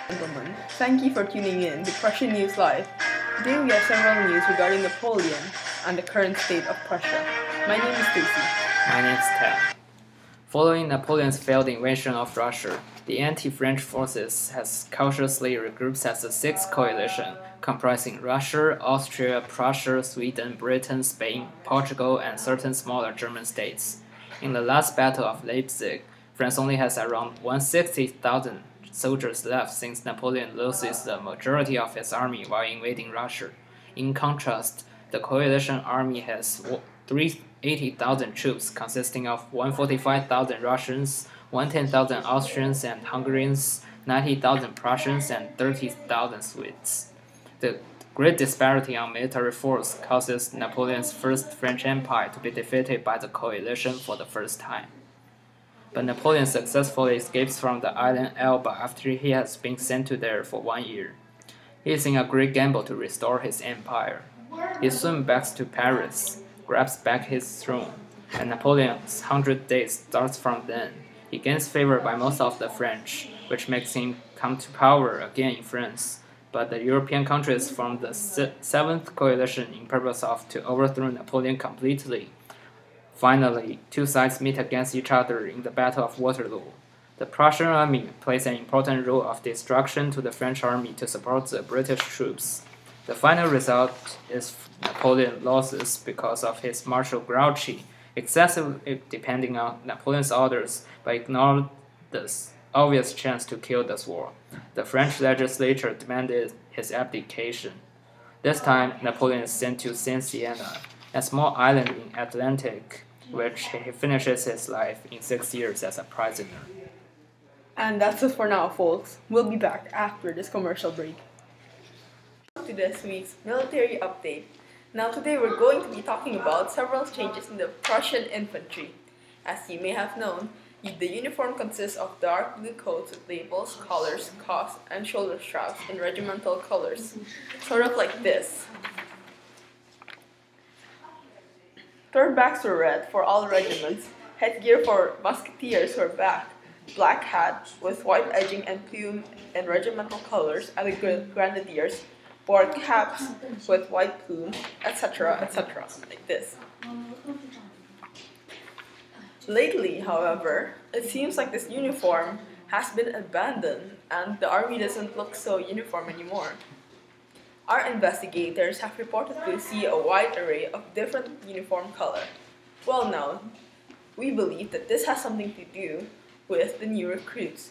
Gentlemen, thank you for tuning in to Prussian News Live. Today we have several news regarding Napoleon and the current state of Prussia. My name is Stacy. My name is Ted. Following Napoleon's failed invasion of Russia, the anti-French forces has cautiously regrouped as a sixth coalition, comprising Russia, Austria, Prussia, Sweden, Britain, Spain, Portugal, and certain smaller German states. In the last Battle of Leipzig, France only has around 160,000 soldiers left since Napoleon loses the majority of his army while invading Russia. In contrast, the coalition army has 380,000 troops consisting of 145,000 Russians, 110,000 Austrians and Hungarians, 90,000 Prussians, and 30,000 Swedes. The great disparity on military force causes Napoleon's First French Empire to be defeated by the coalition for the first time. But Napoleon successfully escapes from the island Elba after he has been sent to there for 1 year. He is in a great gamble to restore his empire. He soon backs to Paris, grabs back his throne, and Napoleon's 100 days starts from then. He gains favor by most of the French, which makes him come to power again in France. But the European countries form the seventh coalition in purpose of to overthrow Napoleon completely. Finally, two sides meet against each other in the Battle of Waterloo. The Prussian army plays an important role of destruction to the French army to support the British troops. The final result is Napoleon loses because of his martial grouchy, excessively depending on Napoleon's orders, but ignored the obvious chance to kill the war. The French legislature demanded his abdication. This time, Napoleon is sent to Saint Siena, a small island in Atlantic, which he finishes his life in 6 years as a prisoner. And that's it for now, folks. We'll be back after this commercial break. To this week's military update. Now today we're going to be talking about several changes in the Prussian infantry. As you may have known, the uniform consists of dark blue coats with labels, collars, cuffs, and shoulder straps in regimental colors, sort of like this. Third backs were red for all regiments, headgear for musketeers were black hat with white edging and plume in regimental colors, and the grenadiers wore caps with white plume, etc., etc., like this. Lately, however, it seems like this uniform has been abandoned and the army doesn't look so uniform anymore. Our investigators have reported to see a wide array of different uniform color. Well now, we believe that this has something to do with the new recruits.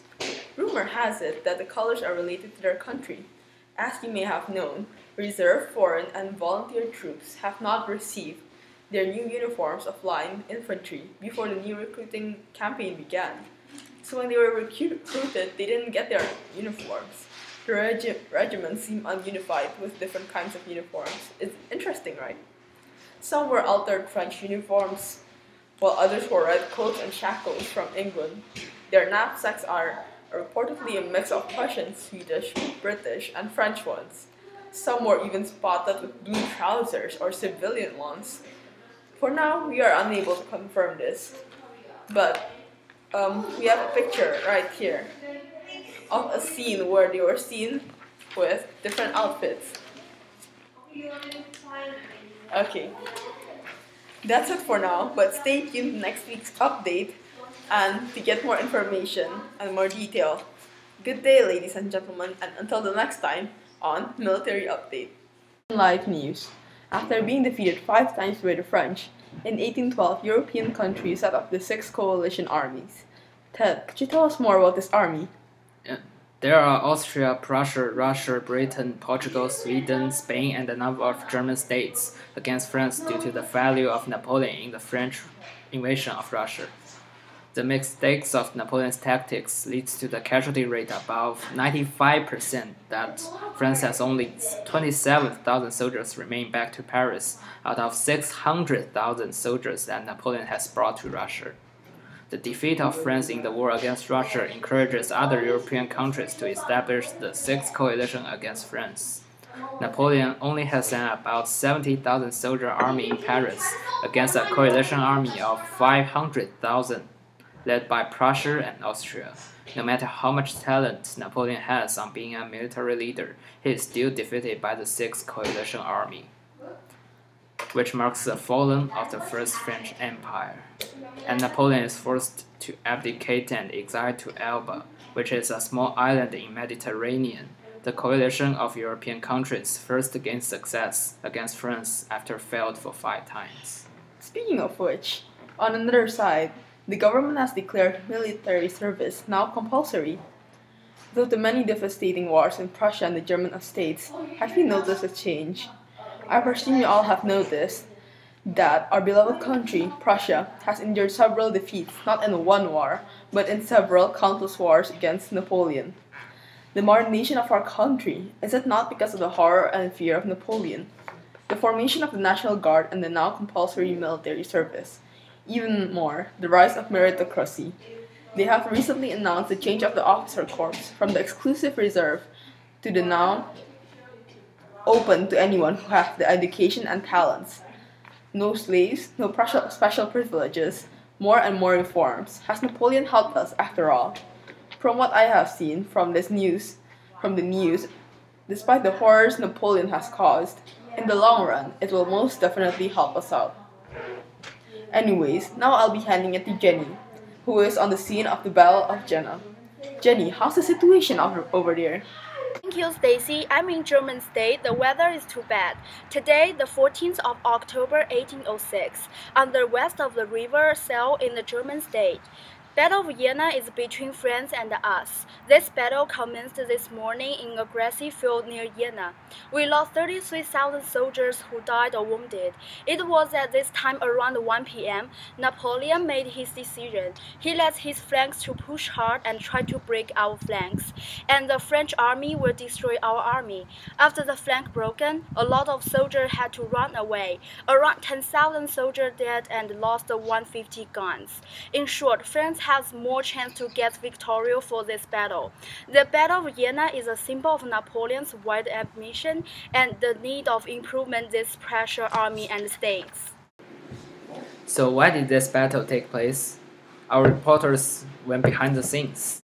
Rumor has it that the colors are related to their country. As you may have known, reserve, foreign, and volunteer troops have not received their new uniforms of line infantry before the new recruiting campaign began. So when they were recruited, they didn't get their uniforms. The regiments seem ununified with different kinds of uniforms. It's interesting, right? Some were altered French uniforms, while others wore red coats and shackles from England. Their knapsacks are reportedly a mix of Prussian, Swedish, British, and French ones. Some were even spotted with blue trousers or civilian ones. For now, we are unable to confirm this, but we have a picture right here of a scene where they were seen with different outfits. Okay, that's it for now, but stay tuned next week's update and to get more information and more detail. Good day, ladies and gentlemen, and until the next time on Military Update. Live news. After being defeated 5 times by the French, in 1812, European countries set up the 6 coalition armies. Ted, could you tell us more about this army? There are Austria, Prussia, Russia, Britain, Portugal, Sweden, Spain, and a number of German states against France due to the failure of Napoleon in the French invasion of Russia. The mistakes of Napoleon's tactics leads to the casualty rate above 95%, that France has only 27,000 soldiers remain back to Paris out of 600,000 soldiers that Napoleon has brought to Russia. The defeat of France in the war against Russia encourages other European countries to establish the Sixth Coalition against France. Napoleon only has an about 70,000 soldier army in Paris against a coalition army of 500,000 led by Prussia and Austria. No matter how much talent Napoleon has on being a military leader, he is still defeated by the Sixth Coalition Army, which marks the falling of the First French Empire. And Napoleon is forced to abdicate and exile to Elba, which is a small island in Mediterranean. The coalition of European countries first gained success against France after failed for 5 times. Speaking of which, on another side, the government has declared military service now compulsory. Though the many devastating wars in Prussia and the German estates, have you noticed a change? I presume you all have noticed that our beloved country, Prussia, has endured several defeats not in one war, but in several countless wars against Napoleon. The modern nation of our country, is it not because of the horror and fear of Napoleon? The formation of the National Guard and the now compulsory military service. Even more, the rise of meritocracy. They have recently announced the change of the officer corps from the exclusive reserve to the now open to anyone who has the education and talents. No slaves, no special privileges, more and more reforms. Has Napoleon helped us after all? From what I have seen from the news, despite the horrors Napoleon has caused, in the long run, it will most definitely help us out. Anyways, now I'll be handing it to Jenny, who is on the scene of the Battle of Jena. Jenny, how's the situation over there? Thank you, Stacy. I'm in German state. The weather is too bad. Today, the 14th of October, 1806, on the west of the river Saale in the German state. Battle of Jena is between France and us. This battle commenced this morning in a grassy field near Jena. We lost 33,000 soldiers who died or wounded. It was at this time around 1 p.m. Napoleon made his decision. He led his flanks to push hard and try to break our flanks, and the French army will destroy our army. After the flank broken, a lot of soldiers had to run away. Around 10,000 soldiers dead and lost 150 guns. In short, France has more chance to get victory for this battle. The Battle of Jena is a symbol of Napoleon's wide ambition and the need of improvement this pressure army and states. So why did this battle take place? Our reporters went behind the scenes.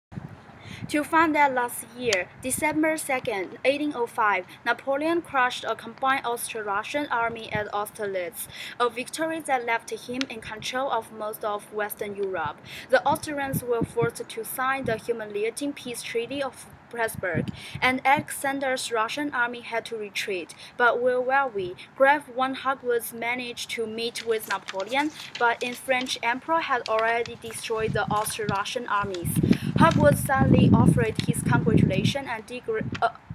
To find that last year, December 2nd, 1805, Napoleon crushed a combined Austro-Russian army at Austerlitz, a victory that left him in control of most of Western Europe. The Austrians were forced to sign the humiliating peace treaty of Pressburg, and Alexander's Russian army had to retreat. But where were we? Graf von Haugwitz managed to meet with Napoleon, but the French emperor had already destroyed the Austro-Russian armies. Haugwitz sadly offered his congratulations and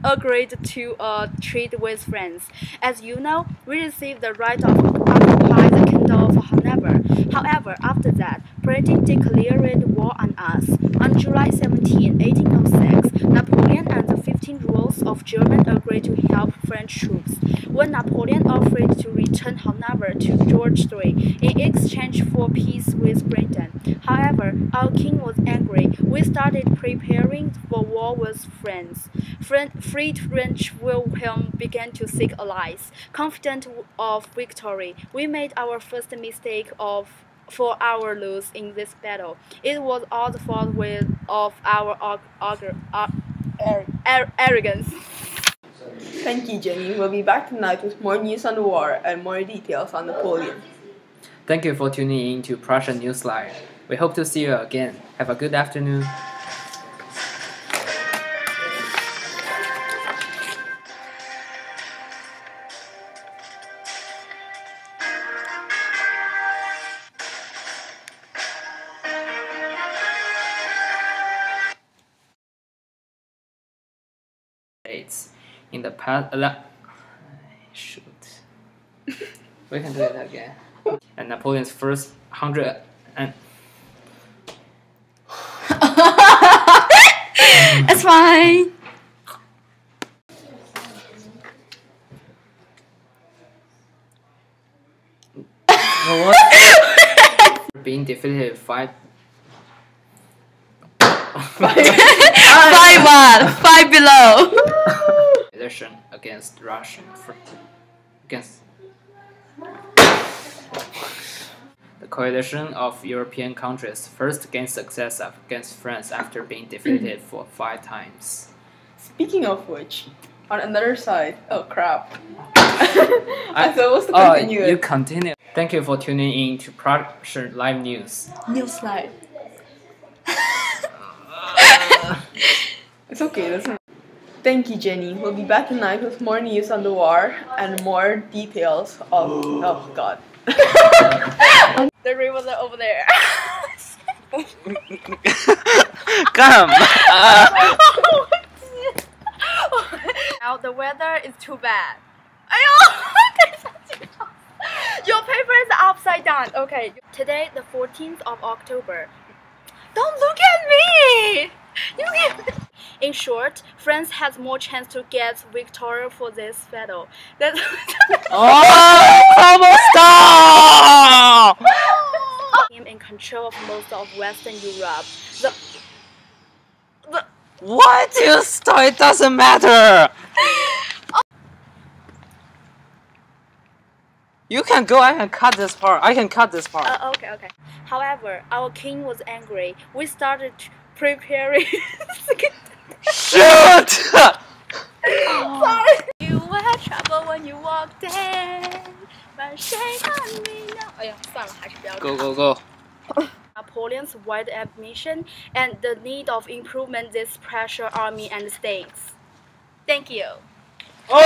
agreed to treat with France. As you know, we received the right of occupy the kingdom of Hanover. However, after that, Britain declared war on us. On July 17, 1806, Napoleon and the 15 rulers of Germany agreed to help French troops. When Napoleon offered to return Hanover to George III in exchange for peace with Britain. However, our king was angry. We started preparing for war with France. Freed French Wilhelm began to seek allies. Confident of victory, we made our first mistake for our loss in this battle. It was all the fault of our arrogance. Thank you, Jenny. We'll be back tonight with more news on the war and more details on Napoleon. Thank you for tuning in to Prussian Newsline. We hope to see you again. Have a good afternoon. In the past, shoot, we can do it again. And Napoleon's first 100 and It's fine. being defeated 5. 5 below. Election against Russia. The coalition of European countries first gained success against France after being defeated for 5 times. Speaking of which, on another side, oh crap. I'm supposed to continue it. You continue. Thank you for tuning in to Prussian Live News. News slide. It's okay, that's not. Thank you, Jenny. We'll be back tonight with more news on the war and more details of. Oh god. The rivers are over there. Come! Now the weather is too bad. Your paper is upside down. Okay. Today, the 14th of October. Don't look at me! In short, France has more chance to get victory for this battle. That's Stop! him in control of most of Western Europe. What? You stop, it doesn't matter! You can go, I can cut this part. Okay. However, our king was angry. We started preparing. Shoot! Sorry. You had trouble when you walked in, but shame on me now. 哎呀，算了，还是不要。Go. Napoleon's wide ambition and the need of improvement this pressure army and states. Thank you. Oh!